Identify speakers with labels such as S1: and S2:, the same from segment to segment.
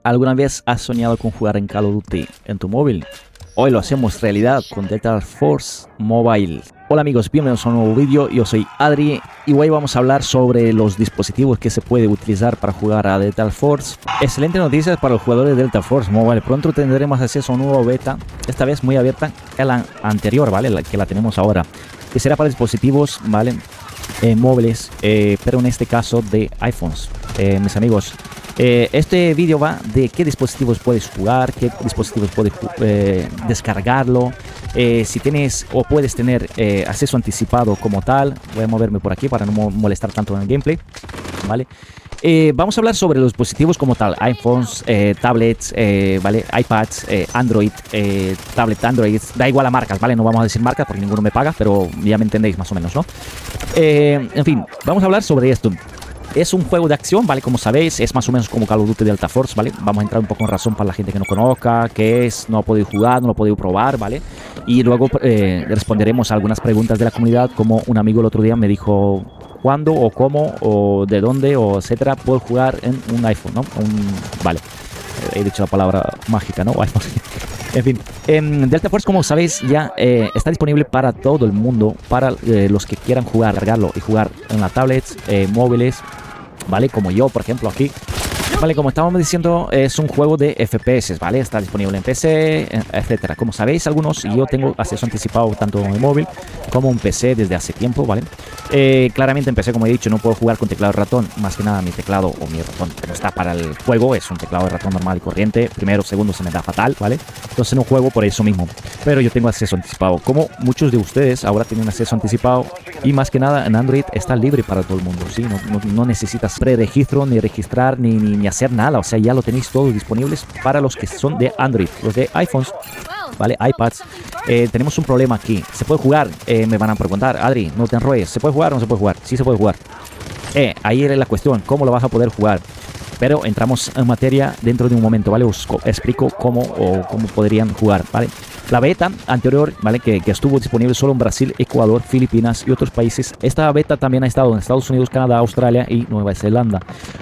S1: ¿Alguna vez has soñado con jugar en Call of Duty en tu móvil? Hoy lo hacemos realidad con Delta Force Mobile. Hola amigos, bienvenidos a un nuevo vídeo. Yo soy Adri y hoy vamos a hablar sobre los dispositivos que se puede utilizar para jugar a Delta Force. Excelente noticia para los jugadores de Delta Force Mobile. Pronto tendremos acceso a un nuevo beta, esta vez muy abierta que la anterior, ¿vale? La que la tenemos ahora, que será para dispositivos, ¿vale? Móviles, pero en este caso de iPhones. Mis amigos, este vídeo va de qué dispositivos puedes jugar, qué dispositivos puedes descargarlo, si tienes o puedes tener acceso anticipado como tal. Voy a moverme por aquí para no molestar tanto en el gameplay, ¿vale? Vamos a hablar sobre los dispositivos como tal, iPhones, tablets, ¿vale? iPads, Android, tablet Android, da igual a marcas, ¿vale? No vamos a decir marcas porque ninguno me paga, pero ya me entendéis más o menos, ¿no? En fin, vamos a hablar sobre esto. Es un juego de acción, ¿vale? Como sabéis, es más o menos como Call of Duty Delta Force, ¿vale? Vamos a entrar un poco en razón para la gente que no conozca, qué es, no ha podido jugar, no lo ha podido probar, ¿vale? Y luego responderemos a algunas preguntas de la comunidad, como un amigo el otro día me dijo cuándo o cómo o de dónde o etcétera puedo jugar en un iPhone, ¿no? Vale, he dicho la palabra mágica, ¿no? iPhone. En fin, Delta Force, como sabéis, ya está disponible para todo el mundo, para los que quieran jugar, cargarlo y jugar en las tablets, móviles, ¿vale? Como yo, por ejemplo, aquí. Vale, como estábamos diciendo, es un juego de FPS, ¿vale? Está disponible en PC, etcétera. Como sabéis, algunos, yo tengo acceso anticipado tanto en el móvil como en PC desde hace tiempo, ¿vale? Claramente en PC, como he dicho, no puedo jugar con teclado y ratón. Más que nada mi teclado o mi ratón que no está para el juego, es un teclado de ratón normal y corriente. Primero, segundo se me da fatal, ¿vale? Entonces no juego por eso mismo. Pero yo tengo acceso anticipado. Como muchos de ustedes ahora tienen acceso anticipado. Y más que nada en Android está libre para todo el mundo, ¿sí? No necesitas preregistro, ni registrar, ni hacer nada. O sea, ya lo tenéis todo disponibles para los que son de Android. Los de iPhones, ¿vale? iPads. Tenemos un problema aquí. ¿Se puede jugar? Me van a preguntar, Adri, no te enrolles. ¿Se puede jugar o no se puede jugar? Sí se puede jugar. Ahí era la cuestión. ¿Cómo lo vas a poder jugar? Pero entramos en materia dentro de un momento, ¿vale? Os explico cómo podrían jugar, ¿vale? La beta anterior, ¿vale? Que estuvo disponible solo en Brasil, Ecuador, Filipinas y otros países. Esta beta también ha estado en Estados Unidos, Canadá, Australia y Nueva Zelanda,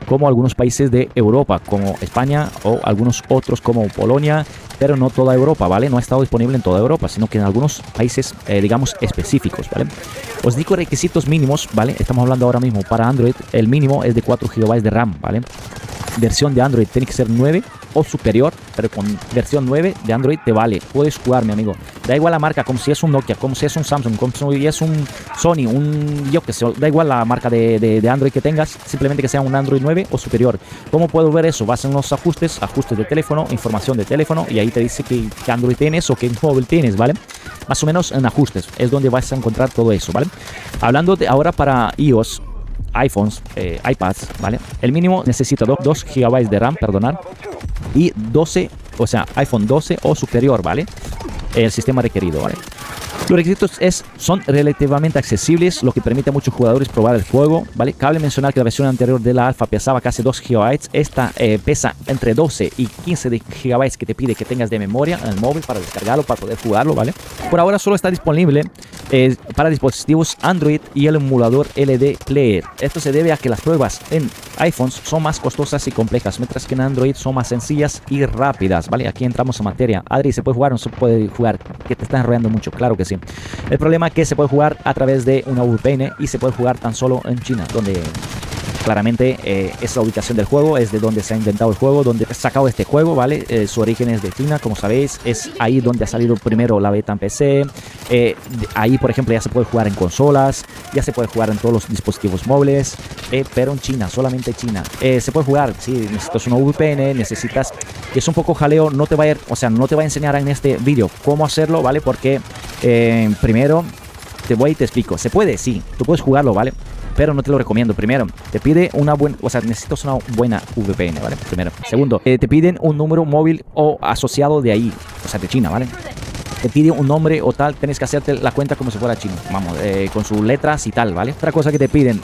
S1: como algunos países de Europa, como España o algunos otros como Polonia, pero no toda Europa, ¿vale? No ha estado disponible en toda Europa, sino que en algunos países, digamos, específicos, ¿vale? Os digo requisitos mínimos, ¿vale? Estamos hablando ahora mismo para Android. El mínimo es de 4 GB de RAM, ¿vale? Versión de Android tiene que ser 9 o superior, pero con versión 9 de Android te vale. Puedes jugar, mi amigo. Da igual la marca, como si es un Nokia, como si es un Samsung, como si es un Sony, yo que sé, da igual la marca de Android que tengas, simplemente que sea un Android 9 o superior. ¿Cómo puedo ver eso? Vas en los ajustes de teléfono, información de teléfono, y ahí te dice qué Android tienes o qué móvil tienes, ¿vale? Más o menos en ajustes es donde vas a encontrar todo eso, ¿vale? Hablando de ahora para iOS, iPhones, iPads, ¿vale? El mínimo necesita 2 GB de RAM, perdonar, y 12, o sea, iPhone 12 o superior, ¿vale? El sistema requerido, ¿vale? Los requisitos son relativamente accesibles, lo que permite a muchos jugadores probar el juego, ¿vale? Cabe mencionar que la versión anterior de la alfa pesaba casi 2 GB. Esta pesa entre 12 y 15 GB que te pide que tengas de memoria en el móvil para descargarlo, para poder jugarlo, ¿vale? Por ahora solo está disponible para dispositivos Android y el emulador LD Player. Esto se debe a que las pruebas en iPhones son más costosas y complejas, mientras que en Android son más sencillas y rápidas, ¿vale? Aquí entramos en materia. Adri, ¿se puede jugar o no se puede jugar? Que te estás enrollando mucho, claro que sí. El problema es que se puede jugar a través de una VPN y se puede jugar tan solo en China, donde claramente es la ubicación del juego, es de donde se ha inventado el juego, donde ha sacado este juego, ¿vale? Su origen es de China, como sabéis, es ahí donde ha salido primero la beta en PC. Ahí, por ejemplo, ya se puede jugar en consolas, ya se puede jugar en todos los dispositivos móviles, pero en China, solamente China. Se puede jugar, si necesitas una VPN, necesitas, que es un poco jaleo, no te va a enseñar en este vídeo cómo hacerlo, ¿vale? Porque primero te explico. Se puede, sí, tú puedes jugarlo, ¿vale? Pero no te lo recomiendo. Primero, te pide necesitas una buena VPN, ¿vale? Primero. Segundo, te piden un número móvil o asociado de ahí, o sea, de China, ¿vale? Te pide un nombre o tal, tienes que hacerte la cuenta como si fuera chino, vamos, con sus letras y tal, ¿vale? Otra cosa que te piden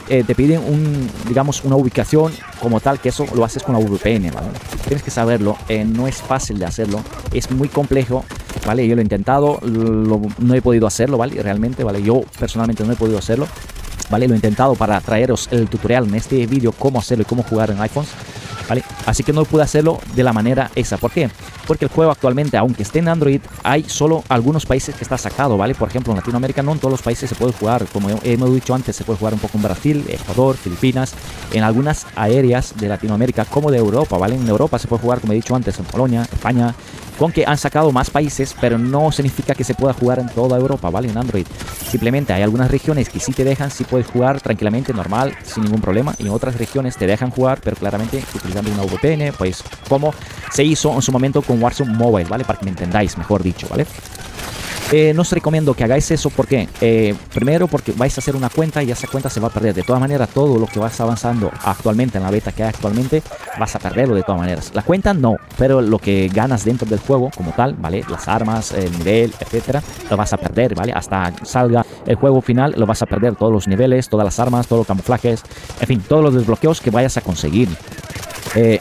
S1: digamos, una ubicación como tal, que eso lo haces con la VPN, ¿vale? Tienes que saberlo, no es fácil de hacerlo, es muy complejo, ¿vale? Yo lo he intentado, no he podido hacerlo, ¿vale? Realmente, ¿vale? Yo personalmente no he podido hacerlo, ¿vale? Lo he intentado para traeros el tutorial en este vídeo, cómo hacerlo y cómo jugar en iPhones, ¿vale? Así que no pude hacerlo de la manera esa. ¿Por qué? Porque el juego actualmente, aunque esté en Android, hay solo algunos países que está sacado, ¿vale? Por ejemplo, en Latinoamérica no en todos los países se puede jugar. Como hemos dicho antes, se puede jugar un poco en Brasil, Ecuador, Filipinas, en algunas áreas de Latinoamérica como de Europa, ¿vale? En Europa se puede jugar, como he dicho antes, en Polonia, España, con que han sacado más países, pero no significa que se pueda jugar en toda Europa, ¿vale? En Android. Simplemente hay algunas regiones que sí te dejan, sí puedes jugar tranquilamente, normal, sin ningún problema. Y en otras regiones te dejan jugar, pero claramente utilizando una VPN, pues como se hizo en su momento con Warzone Mobile, ¿vale? Para que me entendáis, mejor dicho, ¿vale? No os recomiendo que hagáis eso. ¿Por qué? Primero porque vais a hacer una cuenta y esa cuenta se va a perder. De todas maneras, todo lo que vas avanzando actualmente en la beta que hay actualmente, vas a perderlo de todas maneras. La cuenta no, pero lo que ganas dentro del juego como tal, ¿vale? Las armas, el nivel, etcétera, lo vas a perder, ¿vale? Hasta salga el juego final, lo vas a perder. Todos los niveles, todas las armas, todos los camuflajes, en fin, todos los desbloqueos que vayas a conseguir.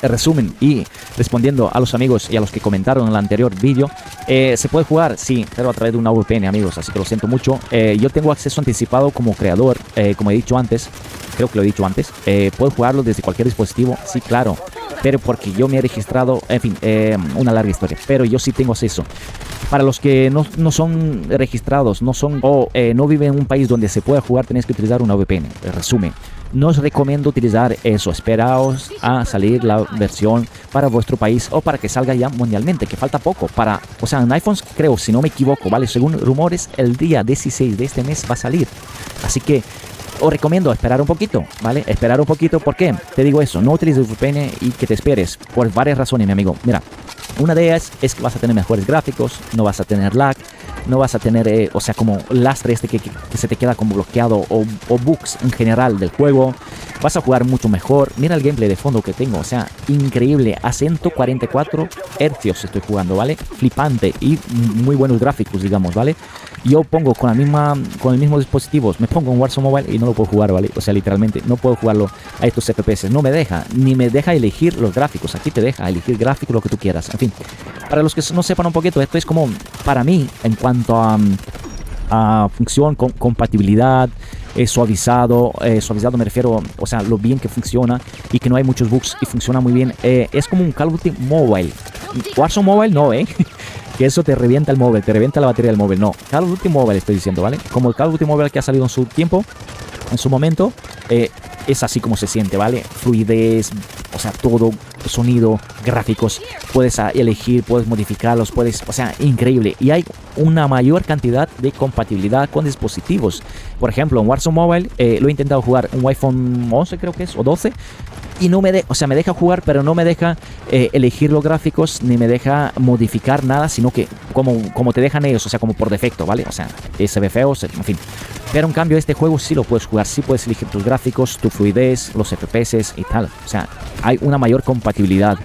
S1: Resumen y respondiendo a los amigos y a los que comentaron en el anterior vídeo, se puede jugar, sí, pero a través de una VPN, amigos, así que lo siento mucho. Yo tengo acceso anticipado como creador, como he dicho antes, creo que lo he dicho antes. Puedo jugarlo desde cualquier dispositivo, sí, claro, pero porque yo me he registrado, en fin, una larga historia, pero yo sí tengo acceso. Para los que no son registrados, no son o no viven en un país donde se pueda jugar, tenéis que utilizar una VPN. Resumen, no os recomiendo utilizar eso. Esperaos a salir la versión para vuestro país o para que salga ya mundialmente, que falta poco para, o sea, en iPhones creo, si no me equivoco, vale, según rumores, el día 16 de este mes va a salir. Así que os recomiendo esperar un poquito, ¿vale? Esperar un poquito. ¿Por qué? Te digo eso, no utilices VPN y que te esperes por varias razones, mi amigo. Mira, una de ellas es que vas a tener mejores gráficos, no vas a tener lag, no vas a tener, o sea, como lastre que se te queda como bloqueado o bugs en general del juego. Vas a jugar mucho mejor. Mira el gameplay de fondo que tengo, o sea, increíble. A 144 Hz estoy jugando, ¿vale? Flipante y muy buenos gráficos, digamos, ¿vale? Yo pongo con el mismo dispositivo, me pongo en Warzone Mobile y no lo puedo jugar, ¿vale? O sea, literalmente no puedo jugarlo a estos FPS. No me deja, ni me deja elegir los gráficos. Aquí te deja elegir gráfico, lo que tú quieras. En fin, para los que no sepan un poquito, esto es como, para mí, en cuanto a función, compatibilidad, suavizado me refiero, o sea, lo bien que funciona y que no hay muchos bugs y funciona muy bien. Es como un Call of Duty Mobile. Warzone Mobile no, que eso te revienta el móvil, te revienta la batería del móvil. No, Call of Duty Mobile estoy diciendo, ¿vale? Como el Call of Duty Mobile que ha salido en su tiempo, en su momento, es así como se siente, ¿vale? Fluidez, o sea, todo, sonido, gráficos, puedes elegir, puedes modificarlos, o sea, increíble. Y hay una mayor cantidad de compatibilidad con dispositivos. Por ejemplo, en Warzone Mobile lo he intentado jugar un iPhone 11 creo que es, o 12, y no me o sea, me deja jugar, pero no me deja elegir los gráficos, ni me deja modificar nada, sino que como te dejan ellos, o sea, como por defecto, ¿vale? O sea, se ve feo, en fin. Pero en cambio este juego sí lo puedes jugar, sí puedes elegir tus gráficos, tu fluidez, los FPS y tal. O sea, hay una mayor compatibilidad.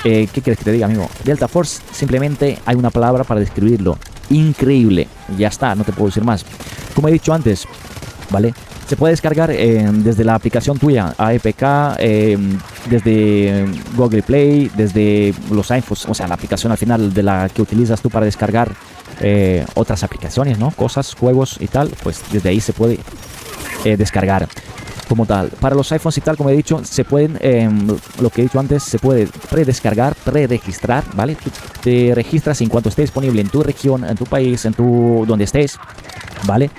S1: ¿Qué quieres que te diga, amigo? Delta Force, simplemente hay una palabra para describirlo. Increíble. Ya está, no te puedo decir más. Como he dicho antes, ¿vale? Se puede descargar desde la aplicación tuya, APK, desde Google Play, desde los iPhones, o sea, la aplicación al final de la que utilizas tú para descargar otras aplicaciones, ¿no? Cosas, juegos y tal, pues desde ahí se puede descargar como tal. Para los iPhones y tal, como he dicho, se pueden, lo que he dicho antes, se puede predescargar, preregistrar, ¿vale? Tú te registras en cuanto esté disponible en tu región, en tu país, donde estés, ¿vale?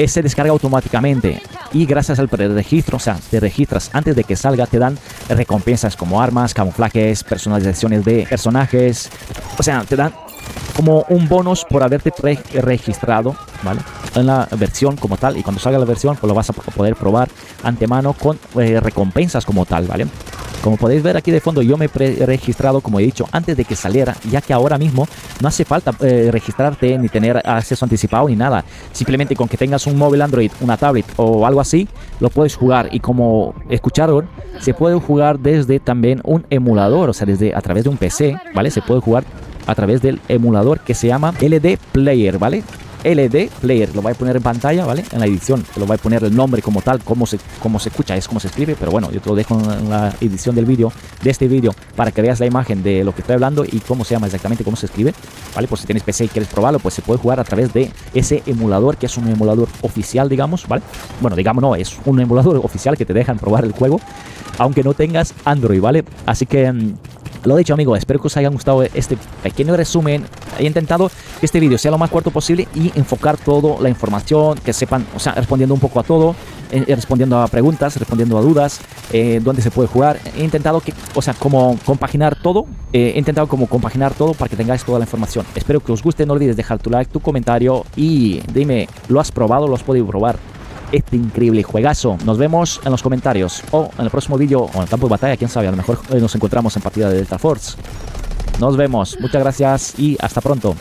S1: Se descarga automáticamente y gracias al preregistro, o sea, te registras antes de que salga, te dan recompensas como armas, camuflajes, personalizaciones de personajes, o sea, te dan como un bonus por haberte registrado, ¿vale? En la versión como tal, y cuando salga la versión pues lo vas a poder probar antemano con recompensas como tal, ¿vale? Como podéis ver aquí de fondo, yo me he registrado, como he dicho, antes de que saliera, ya que ahora mismo no hace falta registrarte ni tener acceso anticipado ni nada. Simplemente con que tengas un móvil Android, una tablet o algo así, lo puedes jugar. Y como escucharon, se puede jugar desde también un emulador, o sea, a través de un PC, ¿vale? Se puede jugar a través del emulador que se llama LD Player, ¿vale? LD Player, lo voy a poner en pantalla, ¿vale? En la edición, te lo voy a poner el nombre como tal, cómo se escucha, es como se escribe, pero bueno, yo te lo dejo en la edición del vídeo, de este vídeo, para que veas la imagen de lo que estoy hablando y cómo se llama exactamente, cómo se escribe, ¿vale? Por si tienes PC y quieres probarlo, pues se puede jugar a través de ese emulador, que es un emulador oficial, digamos, ¿vale? Bueno, digamos no, es un emulador oficial que te dejan probar el juego. aunque no tengas Android, ¿vale? Así que lo dicho, amigos, espero que os haya gustado este pequeño resumen. He intentado que este vídeo sea lo más corto posible y enfocar toda la información, que sepan, o sea, respondiendo un poco a todo, respondiendo a preguntas, respondiendo a dudas, dónde se puede jugar. He intentado que, o sea, como compaginar todo, para que tengáis toda la información. Espero que os guste, no olvides dejar tu like, tu comentario y dime, ¿lo has probado? ¿Lo has podido probar? Este increíble juegazo. Nos vemos en los comentarios o en el próximo vídeo o en el campo de batalla, quién sabe, a lo mejor nos encontramos en partida de Delta Force. Nos vemos, muchas gracias y hasta pronto.